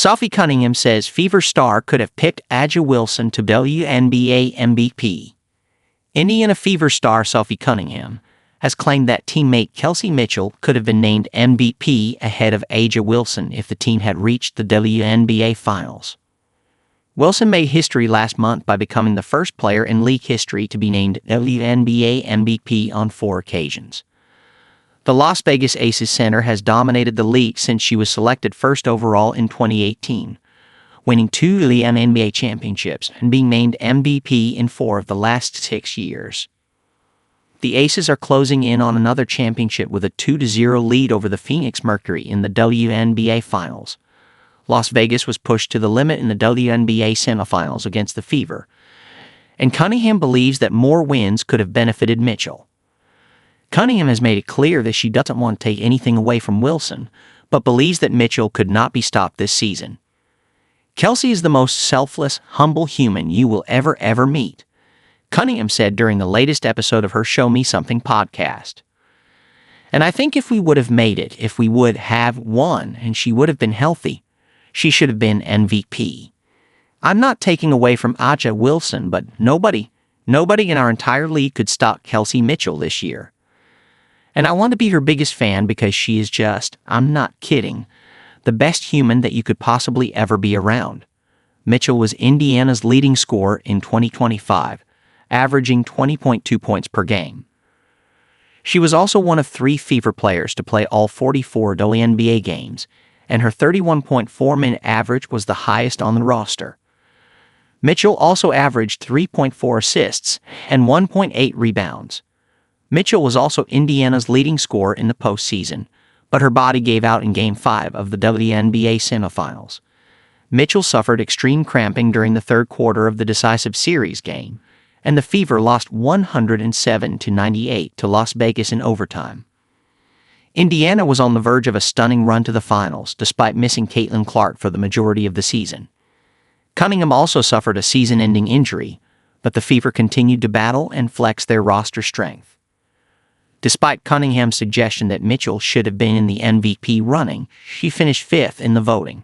Sophie Cunningham says Fever star could have picked Wilson to WNBA MVP. Indiana Fever star Sophie Cunningham has claimed that teammate Kelsey Mitchell could have been named MVP ahead of Wilson if the team had reached the WNBA Finals. Wilson made history last month by becoming the first player in league history to be named WNBA MVP on 4 occasions. The Las Vegas Aces center has dominated the league since she was selected first overall in 2018, winning 2 WNBA Championships and being named MVP in 4 of the last 6 years. The Aces are closing in on another championship with a 2-0 lead over the Phoenix Mercury in the WNBA Finals. Las Vegas was pushed to the limit in the WNBA semifinals against the Fever, and Cunningham believes that more wins could have benefited Mitchell. Cunningham has made it clear that she doesn't want to take anything away from Wilson, but believes that Mitchell could not be stopped this season. Kelsey is the most selfless, humble human you will ever meet, Cunningham said during the latest episode of her Show Me Something podcast. And I think if we would have made it, if we would have won, and she would have been healthy, she should have been MVP. I'm not taking away from Wilson, but nobody in our entire league could stop Kelsey Mitchell this year. And I want to be her biggest fan because she is just, I'm not kidding, the best human that you could possibly ever be around. Mitchell was Indiana's leading scorer in 2025, averaging 20.2 points per game. She was also one of 3 Fever players to play all 44 WNBA games, and her 31.4-minute average was the highest on the roster. Mitchell also averaged 3.4 assists and 1.8 rebounds. Mitchell was also Indiana's leading scorer in the postseason, but her body gave out in Game 5 of the WNBA semifinals. Mitchell suffered extreme cramping during the third quarter of the decisive series game, and the Fever lost 107-98 to Las Vegas in overtime. Indiana was on the verge of a stunning run to the finals, despite missing Caitlin Clark for the majority of the season. Cunningham also suffered a season-ending injury, but the Fever continued to battle and flex their roster strength. Despite Cunningham's suggestion that Mitchell should have been in the MVP running, she finished 5th in the voting.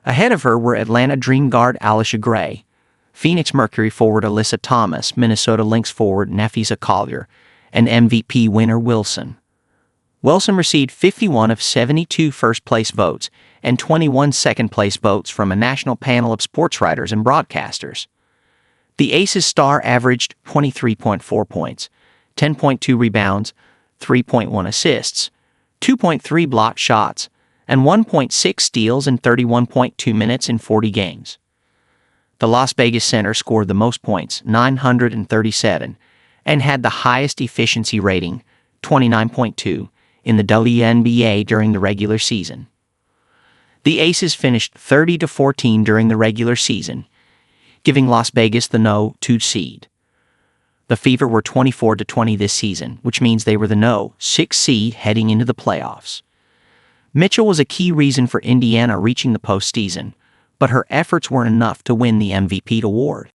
Ahead of her were Atlanta Dream guard Alicia Gray, Phoenix Mercury forward Alyssa Thomas, Minnesota Lynx forward Nafisa Collier, and MVP winner Wilson. Wilson received 51 of 72 first-place votes and 21 second-place votes from a national panel of sports writers and broadcasters. The Aces star averaged 23.4 points, 10.2 rebounds, 3.1 assists, 2.3 blocked shots, and 1.6 steals in 31.2 minutes in 40 games. The Las Vegas center scored the most points, 937, and had the highest efficiency rating, 29.2, in the WNBA during the regular season. The Aces finished 30-14 during the regular season, giving Las Vegas the No. 2 seed. The Fever were 24-20 this season, which means they were the No. 6 seed heading into the playoffs. Mitchell was a key reason for Indiana reaching the postseason, but her efforts weren't enough to win the MVP award.